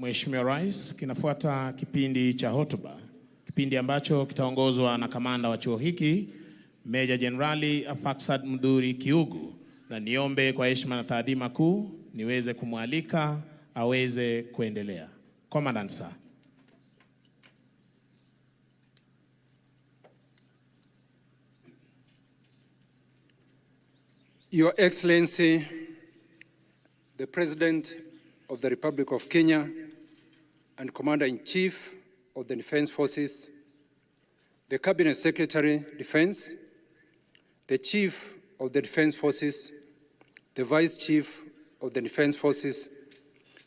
Mheshimiwa Rais, kinafuata kipindi cha hotuba, kipindi ambacho kitaongozwa na kamanda wa chuo hiki, Meja Jenerali Afaksad Mdhuri Kiugu, na niombe kwa heshima na taadhima kuu niweze kumwalika aweze kuendelea. Commandant sir. Your Excellency, the President of the Republic of Kenya and Commander-in-Chief of the Defense Forces, the Cabinet Secretary, Defense, the Chief of the Defense Forces, the Vice Chief of the Defense Forces,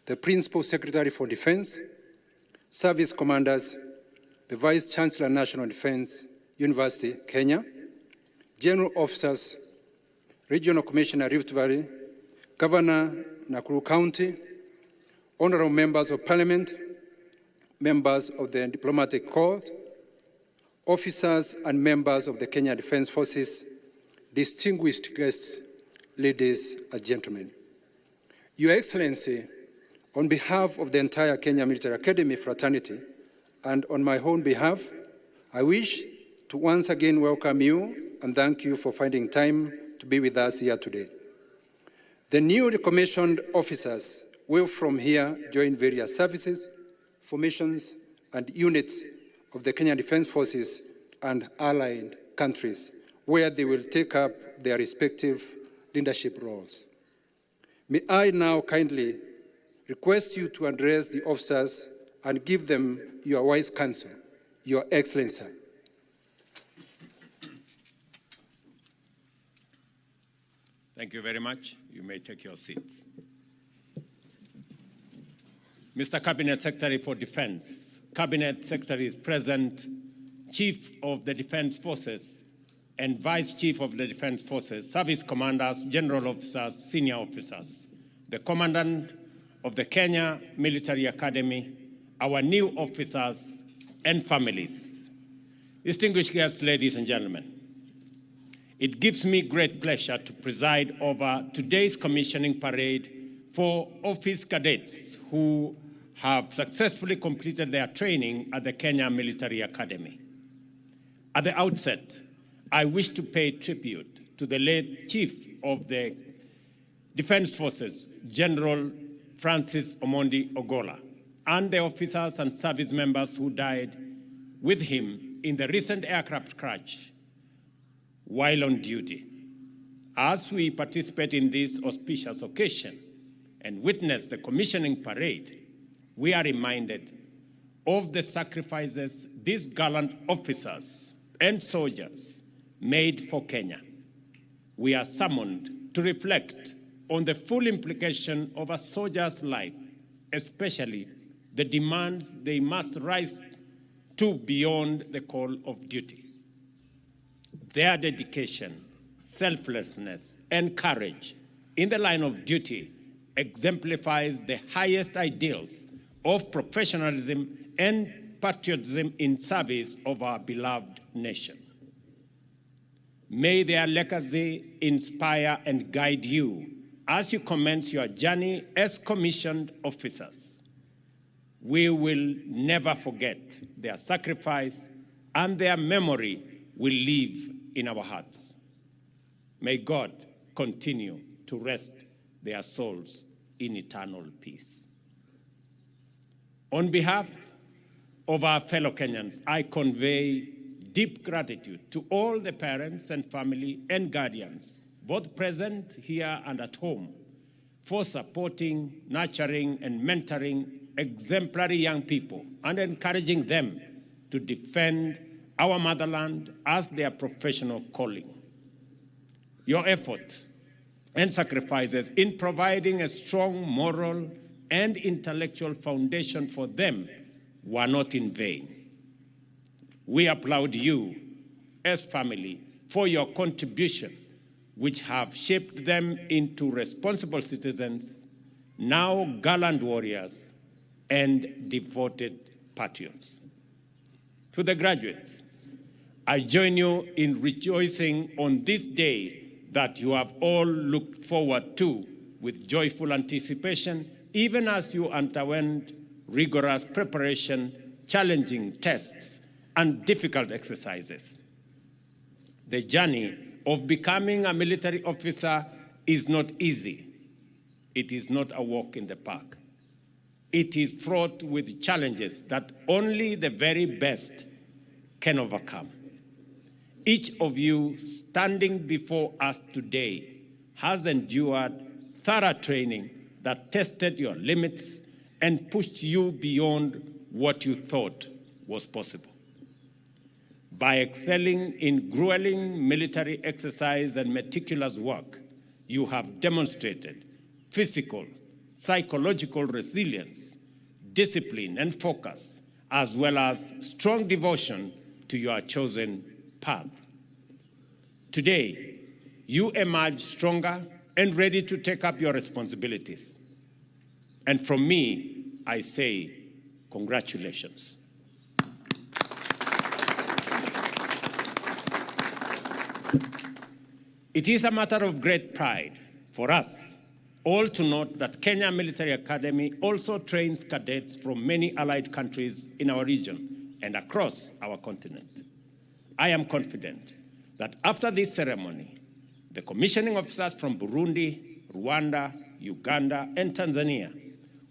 the Principal Secretary for Defense, Service Commanders, the Vice Chancellor, National Defense University, Kenya, General Officers, Regional Commissioner, Rift Valley, Governor, Nakuru County, honorable members of Parliament, members of the Diplomatic Corps, officers and members of the Kenya Defense Forces, distinguished guests, ladies and gentlemen. Your Excellency, on behalf of the entire Kenya Military Academy fraternity and on my own behalf, I wish to once again welcome you and thank you for finding time to be with us here today. The newly commissioned officers will from here join various services, formations, and units of the Kenya Defense Forces and allied countries, where they will take up their respective leadership roles. May I now kindly request you to address the officers and give them your wise counsel, Your Excellency. Thank you very much. You may take your seats. Mr. Cabinet Secretary for Defense, Cabinet Secretary is present, Chief of the Defense Forces and Vice Chief of the Defense Forces, Service Commanders, General Officers, Senior Officers, the Commandant of the Kenya Military Academy, our new officers and families. Distinguished guests, ladies and gentlemen, it gives me great pleasure to preside over today's commissioning parade for office cadets who have successfully completed their training at the Kenya Military Academy. At the outset, I wish to pay tribute to the late Chief of the Defense Forces, General Francis Omondi Ogola, and the officers and service members who died with him in the recent aircraft crash while on duty. As we participate in this auspicious occasion and witness the commissioning parade, we are reminded of the sacrifices these gallant officers and soldiers made for Kenya. We are summoned to reflect on the full implication of a soldier's life, especially the demands they must rise to beyond the call of duty. Their dedication, selflessness, and courage in the line of duty exemplifies the highest ideals of professionalism and patriotism in service of our beloved nation. May their legacy inspire and guide you as you commence your journey as commissioned officers. We will never forget their sacrifice, and their memory will live in our hearts. May God continue to rest their souls in eternal peace. On behalf of our fellow Kenyans, I convey deep gratitude to all the parents and family and guardians, both present here and at home, for supporting, nurturing, and mentoring exemplary young people and encouraging them to defend our motherland as their professional calling. Your efforts and sacrifices in providing a strong moral and intellectual foundation for them were not in vain. We applaud you as family for your contribution, which have shaped them into responsible citizens, now gallant warriors, and devoted patriots. To the graduates, I join you in rejoicing on this day that you have all looked forward to with joyful anticipation, even as you underwent rigorous preparation, challenging tests, and difficult exercises. The journey of becoming a military officer is not easy. It is not a walk in the park. It is fraught with challenges that only the very best can overcome. Each of you standing before us today has endured thorough training that tested your limits and pushed you beyond what you thought was possible. By excelling in grueling military exercise and meticulous work, you have demonstrated physical, psychological resilience, discipline, and focus, as well as strong devotion to your chosen path. Today, you emerge stronger and ready to take up your responsibilities. And from me, I say, congratulations. It is a matter of great pride for us all to note that Kenya Military Academy also trains cadets from many allied countries in our region and across our continent. I am confident that after this ceremony, the commissioning officers from Burundi, Rwanda, Uganda, and Tanzania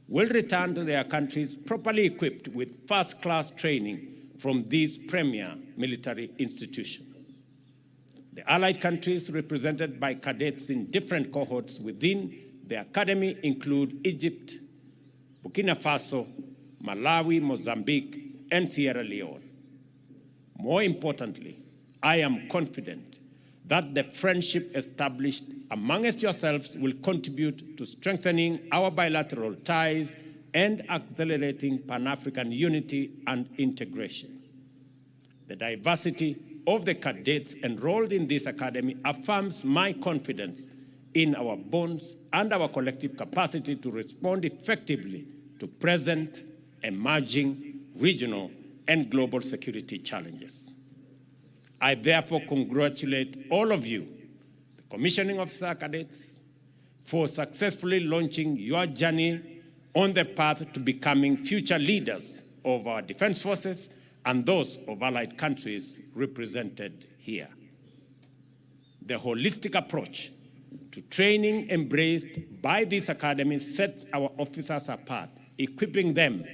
will return to their countries properly equipped with first-class training from these premier military institutions. The allied countries represented by cadets in different cohorts within the academy include Egypt, Burkina Faso, Malawi, Mozambique, and Sierra Leone. More importantly, I am confident that the friendship established amongst yourselves will contribute to strengthening our bilateral ties and accelerating Pan-African unity and integration. The diversity of the cadets enrolled in this academy affirms my confidence in our bonds and our collective capacity to respond effectively to present, emerging, regional, and global security challenges. I therefore congratulate all of you, the commissioning officer cadets, for successfully launching your journey on the path to becoming future leaders of our defense forces and those of allied countries represented here. The holistic approach to training embraced by this academy sets our officers apart, equipping them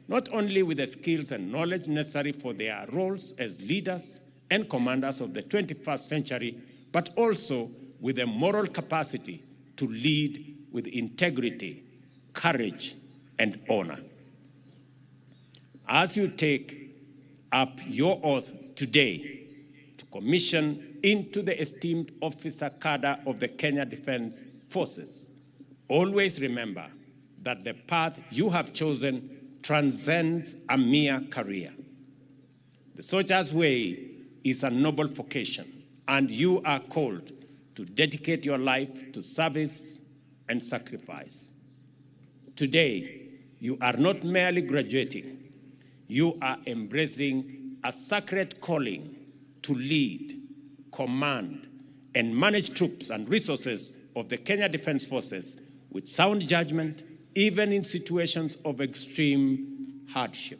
not only with the skills and knowledge necessary for their roles as leaders and commanders of the 21st century, but also with the moral capacity to lead with integrity, courage, and honor. As you take up your oath today to commission into the esteemed officer cadre of the Kenya Defense Forces, always remember that the path you have chosen transcends a mere career. The soldier's way is a noble vocation, and you are called to dedicate your life to service and sacrifice. Today, you are not merely graduating, you are embracing a sacred calling to lead, command, and manage troops and resources of the Kenya Defense Forces with sound judgment, even in situations of extreme hardship.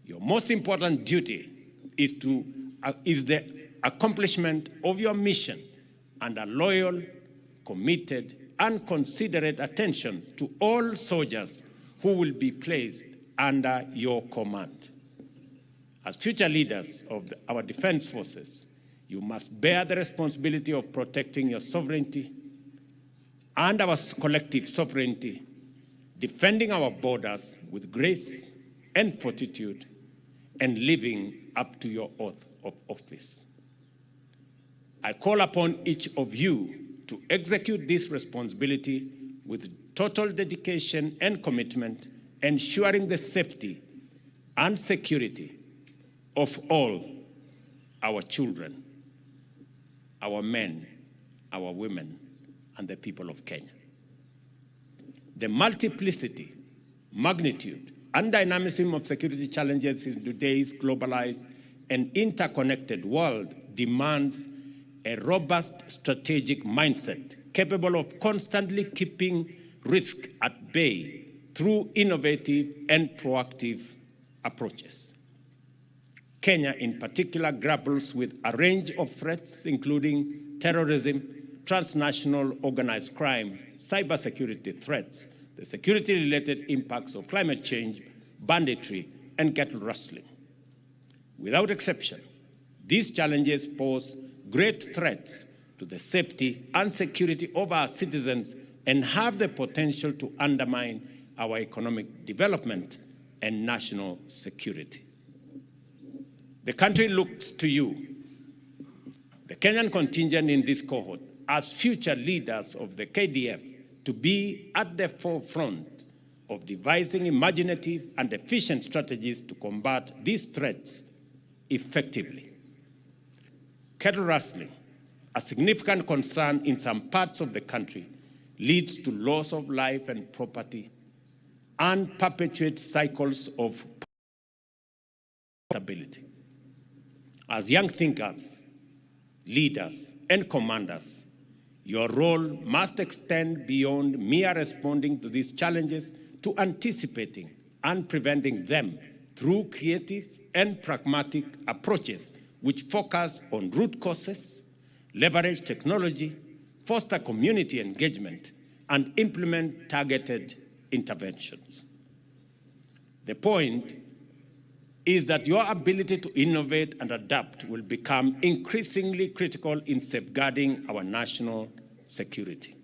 Your most important duty is the accomplishment of your mission and a loyal, committed, and considerate attention to all soldiers who will be placed under your command. As future leaders of our defense forces, you must bear the responsibility of protecting your sovereignty and our collective sovereignty, defending our borders with grace and fortitude, and living up to your oath of office. I call upon each of you to execute this responsibility with total dedication and commitment, ensuring the safety and security of all our children, our men, our women, and the people of Kenya. The multiplicity, magnitude, and dynamism of security challenges in today's globalized and interconnected world demands a robust strategic mindset capable of constantly keeping risk at bay through innovative and proactive approaches. Kenya, in particular, grapples with a range of threats, including terrorism, transnational organized crime, cybersecurity threats, the security-related impacts of climate change, banditry, and cattle rustling. Without exception, these challenges pose great threats to the safety and security of our citizens and have the potential to undermine our economic development and national security. The country looks to you, the Kenyan contingent in this cohort, as future leaders of the KDF, to be at the forefront of devising imaginative and efficient strategies to combat these threats effectively. Cattle rustling, a significant concern in some parts of the country, leads to loss of life and property and perpetuates cycles of instability. As young thinkers, leaders, and commanders, your role must extend beyond mere responding to these challenges to anticipating and preventing them through creative and pragmatic approaches which focus on root causes, leverage technology, foster community engagement, and implement targeted interventions. The point is that your ability to innovate and adapt will become increasingly critical in safeguarding our national security.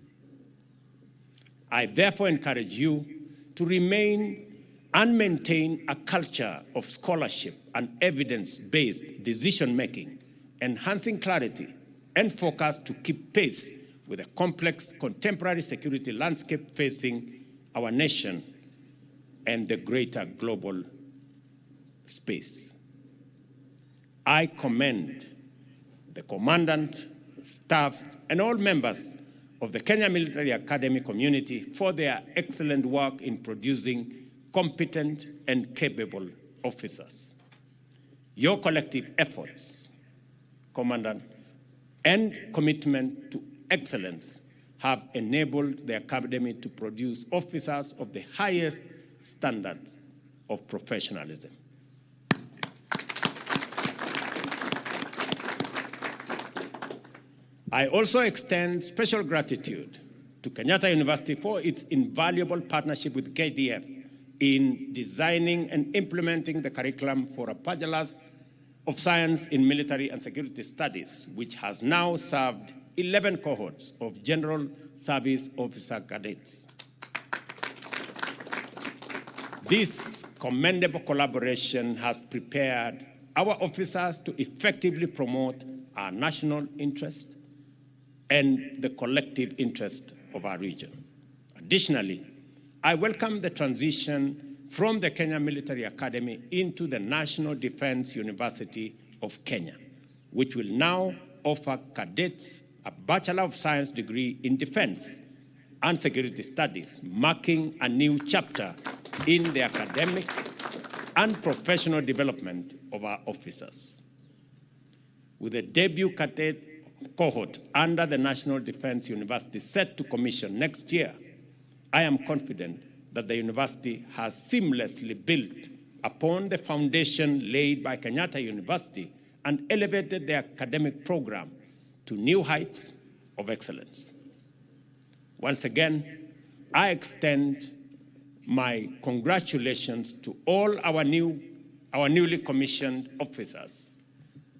I therefore encourage you to remain and maintain a culture of scholarship and evidence-based decision-making, enhancing clarity and focus to keep pace with the complex contemporary security landscape facing our nation and the greater global space. I commend the Commandant, staff, and all members of the Kenya Military Academy community for their excellent work in producing competent and capable officers. Your collective efforts, Commandant, and commitment to excellence have enabled the Academy to produce officers of the highest standards of professionalism. I also extend special gratitude to Kenyatta University for its invaluable partnership with KDF in designing and implementing the curriculum for a Bachelor's of Science in Military and Security Studies, which has now served 11 cohorts of General Service Officer cadets. This commendable collaboration has prepared our officers to effectively promote our national interest and the collective interest of our region. Additionally, I welcome the transition from the Kenya Military Academy into the National Defense University of Kenya, which will now offer cadets a Bachelor of Science degree in Defense and Security Studies, marking a new chapter in the academic and professional development of our officers. With the debut cadet cohort under the National Defense University set to commission next year, I am confident that the university has seamlessly built upon the foundation laid by Kenyatta University and elevated the academic program to new heights of excellence. Once again, I extend my congratulations to all our newly commissioned officers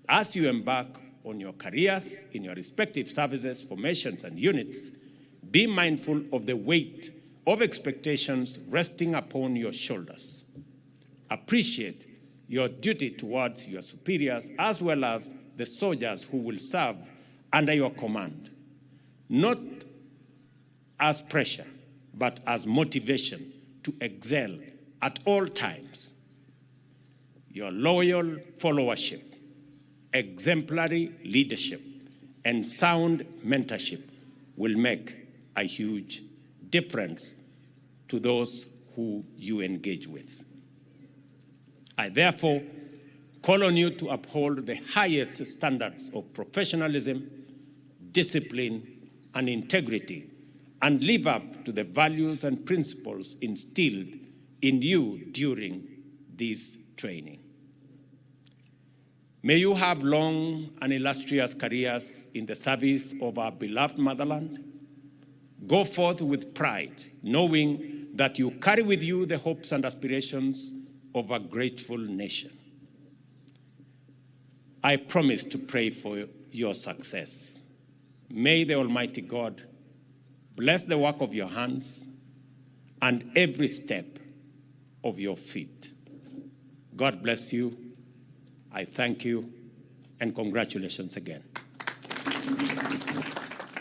as you embark on your careers in your respective services, formations, and units. Be mindful of the weight of expectations resting upon your shoulders. Appreciate your duty towards your superiors as well as the soldiers who will serve under your command, not as pressure, but as motivation to excel at all times. Your loyal followership, exemplary leadership, and sound mentorship will make a huge difference to those who you engage with. I therefore call on you to uphold the highest standards of professionalism, discipline, and integrity and live up to the values and principles instilled in you during this training. May you have long and illustrious careers in the service of our beloved motherland. Go forth with pride, knowing that you carry with you the hopes and aspirations of a grateful nation. I promise to pray for your success. May the Almighty God bless the work of your hands and every step of your feet. God bless you. I thank you, and congratulations again.